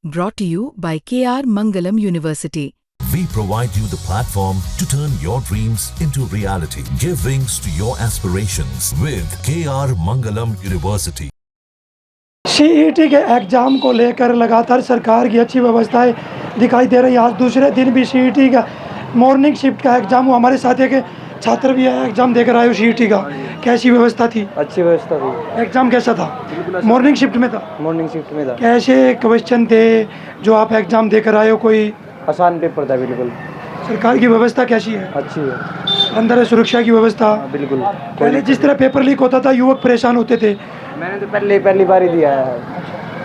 Brought to you by KR Mangalam University. We provide you the platform to turn your dreams into reality. Give wings to your aspirations with KR Mangalam University. CET के exam को लेकर लगातार सरकार की अच्छी व्यवस्थाएं दिखाई दे रही है। आज दूसरे दिन भी सीईटी का मॉर्निंग शिफ्ट का एग्ज़ाम हुआ। हमारे साथ एक छात्र भी है, एग्ज़ाम देकर आए हो सीईटी का, कैसी व्यवस्था थी? अच्छी व्यवस्था थी। एग्ज़ाम कैसा था? मॉर्निंग शिफ्ट में था। मॉर्निंग शिफ्ट में था। कैसे क्वेश्चन थे जो आप एग्ज़ाम देकर आए हो? कोई आसान पेपर था बिल्कुल। सरकार की व्यवस्था कैसी है? अच्छी है। अंदर सुरक्षा की व्यवस्था? बिल्कुल। पहले जिस तरह पेपर लीक होता था युवक परेशान होते थे। मैंने तो पहली बार ही दिया है।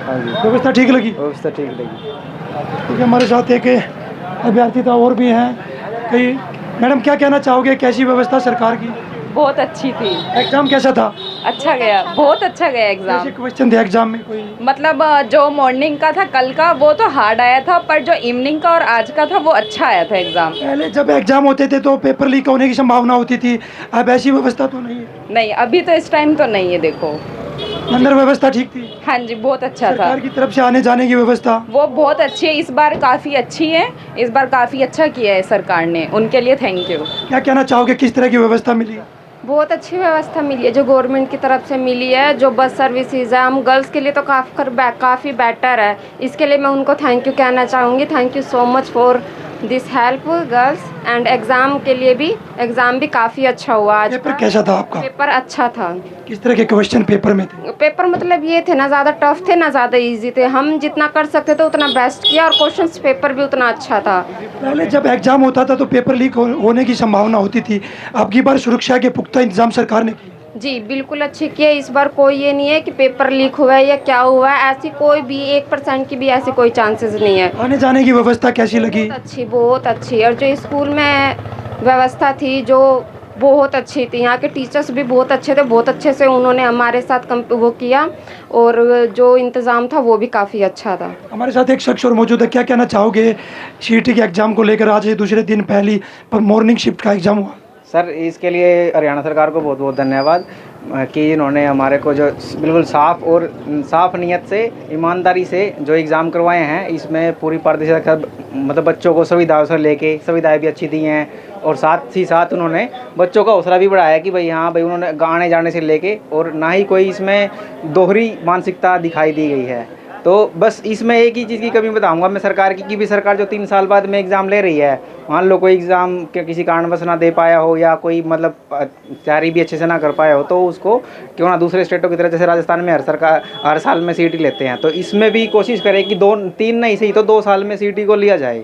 हाँ जी। व्यवस्था ठीक लगी? व्यवस्था ठीक लगी। क्योंकि हमारे साथ एक अभ्यर्थी था और भी हैं कई। मैडम क्या कहना चाहोगे, कैसी व्यवस्था सरकार की? बहुत अच्छी थी। एग्ज़ाम कैसा था? अच्छा गया, बहुत अच्छा गया एग्जाम। कैसे क्वेश्चन थे एग्ज़ाम में? कोई मतलब जो मॉर्निंग का था कल का वो तो हार्ड आया था, पर जो इवनिंग का और आज का था वो अच्छा आया था एग्जाम। पहले जब एग्ज़ाम होते थे तो पेपर लीक होने की संभावना होती थी, अब ऐसी व्यवस्था तो नहीं है? नहीं, अभी तो इस टाइम तो नहीं है। देखो अंदर व्यवस्था ठीक थी? हाँ जी, बहुत अच्छा था। सरकार की तरफ से आने जाने की व्यवस्था वो बहुत अच्छी है, इस बार काफ़ी अच्छी है। इस बार काफ़ी अच्छा किया है सरकार ने, उनके लिए थैंक यू। क्या कहना चाहोगे, किस तरह की व्यवस्था मिली? बहुत अच्छी व्यवस्था मिली है जो गवर्नमेंट की तरफ से मिली है। जो बस सर्विसेज है हम गर्ल्स के लिए तो काफ़ी बेटर है। इसके लिए मैं उनको थैंक यू कहना चाहूँगी। Thank you so much for this help girls. And exam के लिए भी एग्ज़ाम भी काफ़ी अच्छा हुआ आज। पेपर कैसा था आपका? पेपर अच्छा था। किस तरह के क्वेश्चन पेपर में थे? पेपर मतलब ये थे, ना ज़्यादा टफ थे ना ज़्यादा इजी थे। हम जितना कर सकते थे उतना बेस्ट किया और क्वेश्चंस पेपर भी उतना अच्छा था। पहले जब एग्ज़ाम होता था तो पेपर लीक होने की संभावना होती थी, अब की बार सुरक्षा के पुख्ता इंतजाम सरकार ने किए? जी बिल्कुल अच्छे किए। इस बार कोई ये नहीं है कि पेपर लीक हुआ है या क्या हुआ है, ऐसी कोई भी 1% की भी ऐसी कोई चांसेस नहीं है। आने जाने की व्यवस्था कैसी लगी? बहुत अच्छी। और जो स्कूल में व्यवस्था थी जो बहुत अच्छी थी, यहाँ के टीचर्स भी बहुत अच्छे थे, बहुत अच्छे से उन्होंने हमारे साथ वो किया और जो इंतज़ाम था वो भी काफ़ी अच्छा था। हमारे साथ एक शख्स और मौजूद है, क्या कहना चाहोगे सीईटी के एग्ज़ाम को लेकर? आज दूसरे दिन पहली मॉर्निंग शिफ्ट का एग्ज़ाम हुआ। सर इसके लिए हरियाणा सरकार को बहुत बहुत धन्यवाद कि इन्होंने हमारे को जो बिल्कुल साफ नीयत से ईमानदारी से जो एग्ज़ाम करवाए हैं, इसमें पूरी पारदर्शिता मतलब बच्चों को सुविधाओं से लेके सुविधाएं भी अच्छी दी हैं और साथ ही साथ उन्होंने बच्चों का हौसला भी बढ़ाया कि भाई हाँ भाई उन्होंने आने जाने से लेके और ना ही कोई इसमें दोहरी मानसिकता दिखाई दी गई है। तो बस इसमें एक ही चीज़ की कमी बताऊंगा मैं सरकार की कि भी सरकार जो 3 साल बाद में एग्ज़ाम ले रही है, मान लो कोई एग्ज़ाम के किसी कारणवश ना दे पाया हो या कोई मतलब तैयारी भी अच्छे से ना कर पाया हो, तो उसको क्यों ना दूसरे स्टेटों की तरह जैसे राजस्थान में हर साल में सीईटी लेते हैं, तो इसमें भी कोशिश करें कि 2-3 नहीं सही तो 2 साल में सीईटी को लिया जाए।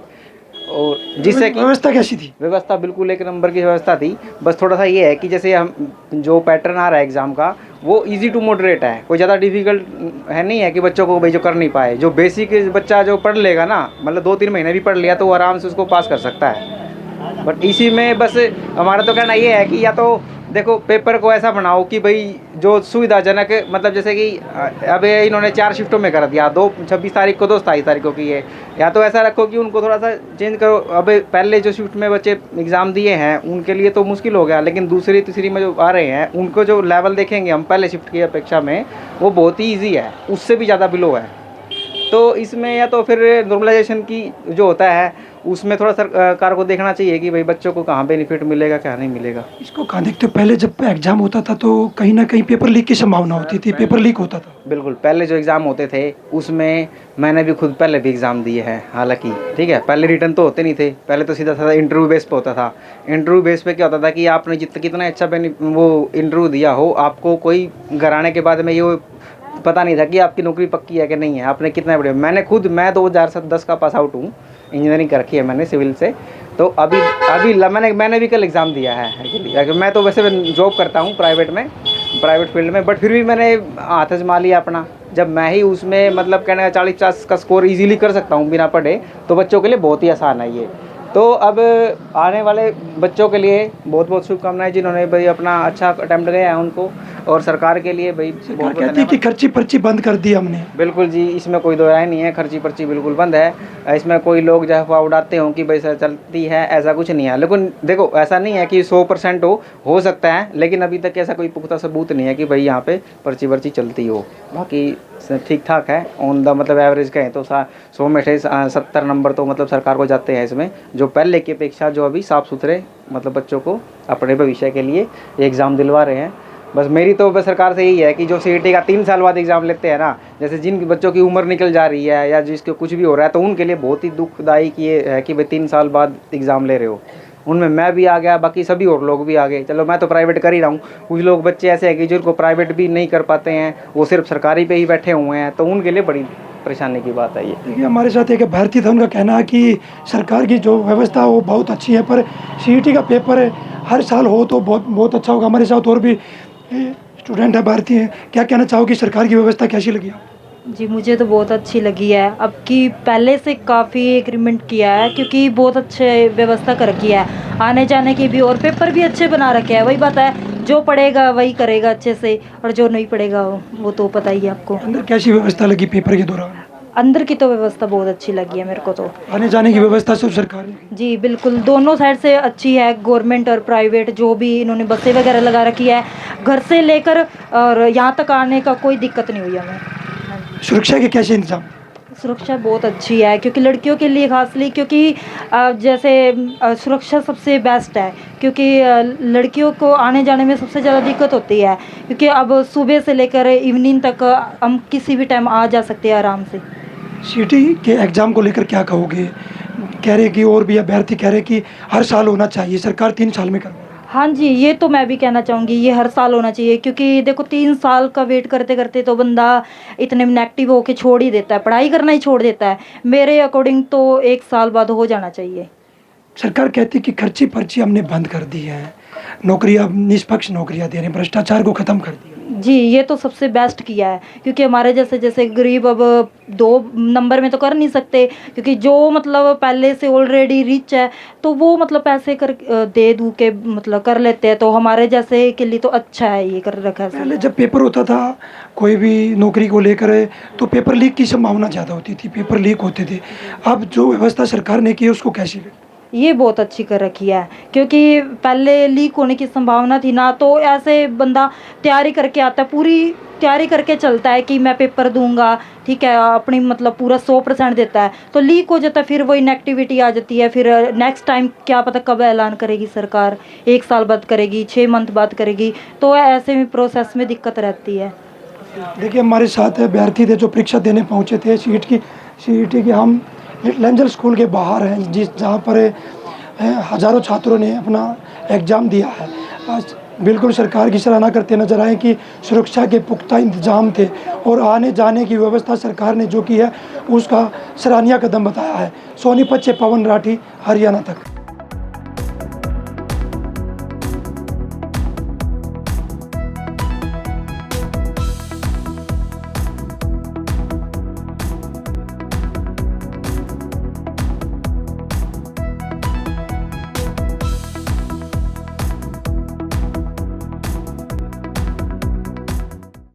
और जिससे कि व्यवस्था कैसी थी? व्यवस्था बिल्कुल एक नंबर की व्यवस्था थी। बस थोड़ा सा ये है कि जैसे हम जो पैटर्न आ रहा है एग्ज़ाम का वो इजी टू मॉडरेट है, कोई ज़्यादा डिफिकल्ट है नहीं है कि बच्चों को भाई जो कर नहीं पाए। जो बेसिक बच्चा जो पढ़ लेगा ना, मतलब 2-3 महीने भी पढ़ लिया तो वो आराम से उसको पास कर सकता है। बट इसी में बस हमारा तो कहना ये है कि या तो देखो पेपर को ऐसा बनाओ कि भाई जो सुविधाजनक, मतलब जैसे कि अब इन्होंने 4 शिफ्टों में कर दिया, 26 तारीख को 27 तारीख को की है, या तो ऐसा रखो कि उनको थोड़ा सा चेंज करो। अब पहले जो शिफ्ट में बच्चे एग्ज़ाम दिए हैं उनके लिए तो मुश्किल हो गया, लेकिन दूसरी तीसरी में जो आ रहे हैं उनको जो लेवल देखेंगे हम पहले शिफ्ट की अपेक्षा में वो बहुत ही ईजी है, उससे भी ज़्यादा बिलो है। तो इसमें या तो फिर नॉर्मलाइजेशन की जो होता है उसमें थोड़ा सरकार को देखना चाहिए कि भाई बच्चों को कहाँ बेनिफिट मिलेगा क्या नहीं मिलेगा। इसको कहाँ देखते हो? पहले जब एग्ज़ाम होता था तो कहीं ना कहीं पेपर लीक की संभावना होती थी, पेपर लीक होता था। बिल्कुल, पहले जो एग्ज़ाम होते थे उसमें मैंने भी खुद पहले भी एग्ज़ाम दिए हैं हालांकि, ठीक है। पहले रिटर्न तो होते नहीं थे, पहले तो सीधा साधा इंटरव्यू बेस पे होता था। इंटरव्यू बेस पे क्या होता था कि आपने कितना अच्छा वो इंटरव्यू दिया हो, आपको कोई घर आने के बाद में ये पता नहीं था कि आपकी नौकरी पक्की है कि नहीं है, आपने कितना बढ़िया। मैं 2010 का पास आउट हूँ, इंजीनियरिंग कर रखी है मैंने सिविल से। तो अभी मैंने भी कल एग्ज़ाम दिया है एक्चुअली। मैं तो वैसे जॉब करता हूँ प्राइवेट फील्ड में, बट फिर भी मैंने हाथ आजमा लिया अपना। जब मैं ही उसमें मतलब कहने का 40-50 का स्कोर इजीली कर सकता हूँ बिना पढ़े, तो बच्चों के लिए बहुत ही आसान है ये। तो अब आने वाले बच्चों के लिए बहुत बहुत शुभकामनाएं, जिन्होंने भाई अपना अच्छा अटेम्प्ट गया है उनको, और सरकार के लिए भाई बहुत बहुत कहती है कि खर्ची पर्ची बंद कर दी हमने। बिल्कुल जी, इसमें कोई दो राय नहीं है, खर्ची पर्ची बिल्कुल बंद है। इसमें कोई लोग जो अफवाह उड़ाते हों कि भाई सर चलती है, ऐसा कुछ नहीं है। लेकिन देखो, ऐसा नहीं है कि 100% हो सकता है, लेकिन अभी तक ऐसा कोई पुख्ता सबूत नहीं है कि भाई यहाँ पे पर्ची वर्ची चलती हो। बाकी ठीक ठाक है, ऑन द मतलब एवरेज कहें तो 100 में से 70 नंबर तो मतलब सरकार को जाते हैं इसमें, जो पहले की अपेक्षा जो अभी साफ़ सुथरे मतलब बच्चों को अपने भविष्य के लिए एग्ज़ाम दिलवा रहे हैं। बस मेरी तो बस सरकार से यही है कि जो सीईटी का 3 साल बाद एग्ज़ाम लेते हैं ना, जैसे जिन बच्चों की उम्र निकल जा रही है या जिसके कुछ भी हो रहा है, तो उनके लिए बहुत ही दुखदायी ये है कि भाई 3 साल बाद एग्ज़ाम ले रहे हो। उनमें मैं भी आ गया, बाकी सभी और लोग भी आ गए। चलो मैं तो प्राइवेट कर ही रहा हूँ, कुछ लोग बच्चे ऐसे हैं कि जिनको प्राइवेट भी नहीं कर पाते हैं, वो सिर्फ सरकारी पे ही बैठे हुए हैं, तो उनके लिए बड़ी परेशानी की बात है ये। देखिए, हमारे साथ एक भारती था, उनका कहना है कि सरकार की जो व्यवस्था है वो बहुत अच्छी है, पर सीईटी का पेपर हर साल हो तो बहुत अच्छा होगा। हमारे साथ और भी स्टूडेंट है, भारती हैं। क्या कहना चाहोगे, सरकार की व्यवस्था कैसी लगी आपको? जी, मुझे तो बहुत अच्छी लगी है। अब की पहले से काफ़ी एग्रीमेंट किया है, क्योंकि बहुत अच्छे व्यवस्था कर रखी है आने जाने की भी, और पेपर भी अच्छे बना रखे हैं। वही बात है, जो पढ़ेगा वही करेगा अच्छे से, और जो नहीं पढ़ेगा वो तो पता ही है आपको। अंदर कैसी व्यवस्था लगी पेपर के दौरान? अंदर की तो व्यवस्था बहुत अच्छी लगी है मेरे को तो। आने जाने की व्यवस्था सब सरकार ने? जी बिल्कुल, दोनों साइड से अच्छी है, गवर्नमेंट और प्राइवेट। जो भी इन्होंने बसें वगैरह लगा रखी है, घर से लेकर और यहाँ तक आने का कोई दिक्कत नहीं हुई हमें। सुरक्षा के कैसे इंतजाम? सुरक्षा बहुत अच्छी है, क्योंकि लड़कियों के लिए खासली, क्योंकि जैसे सुरक्षा सबसे बेस्ट है, क्योंकि लड़कियों को आने जाने में सबसे ज़्यादा दिक्कत होती है, क्योंकि अब सुबह से लेकर इवनिंग तक हम किसी भी टाइम आ जा सकते हैं आराम से। सीईटी के एग्ज़ाम को लेकर क्या कहोगे? कह रहे कि और भी अभ्यर्थी कह रहे कि हर साल होना चाहिए, सरकार 3 साल में करवा। हाँ जी, ये तो मैं भी कहना चाहूँगी, ये हर साल होना चाहिए, क्योंकि देखो 3 साल का वेट करते करते तो बंदा इतने में नेगेटिव होके छोड़ ही देता है, पढ़ाई करना ही छोड़ देता है। मेरे अकॉर्डिंग तो 1 साल बाद हो जाना चाहिए। सरकार कहती कि खर्ची पर्ची हमने बंद कर दी है, नौकरियाँ निष्पक्ष नौकरियाँ दे रहे हैं, भ्रष्टाचार को ख़त्म कर दिया। जी, ये तो सबसे बेस्ट किया है, क्योंकि हमारे जैसे गरीब अब 2 नंबर में तो कर नहीं सकते, क्योंकि जो मतलब पहले से ऑलरेडी रिच है तो वो मतलब पैसे कर दे दू के मतलब कर लेते हैं, तो हमारे जैसे के लिए तो अच्छा है ये कर रखा है। पहले जब पेपर होता था कोई भी नौकरी को लेकर, तो पेपर लीक की संभावना ज़्यादा होती थी, पेपर लीक होते थे। अब जो व्यवस्था सरकार ने की है उसको कैसी लगी? ये बहुत अच्छी कर रखी है, क्योंकि पहले लीक होने की संभावना थी ना, तो ऐसे बंदा तैयारी करके आता है, पूरी तैयारी करके चलता है कि मैं पेपर दूंगा, ठीक है, अपनी मतलब पूरा 100% देता है, तो लीक हो जाता है, फिर वही नेगेटिविटी आ जाती है। फिर नेक्स्ट टाइम क्या पता कब ऐलान करेगी सरकार, 1 साल बाद करेगी, 6 मंथ बाद करेगी, तो ऐसे में प्रोसेस में दिक्कत रहती है। देखिए, हमारे साथ अभ्यर्थी थे जो परीक्षा देने पहुँचे थे सीईटी की। हम लिटिल एंजल स्कूल के बाहर हैं, जहाँ पर हज़ारों छात्रों ने अपना एग्ज़ाम दिया है। आज बिल्कुल सरकार की सराहना करते नजर आए कि सुरक्षा के पुख्ता इंतजाम थे, और आने जाने की व्यवस्था सरकार ने जो की है उसका सराहनीय कदम बताया है। सोनीपत से पवन राठी, हरियाणा तक।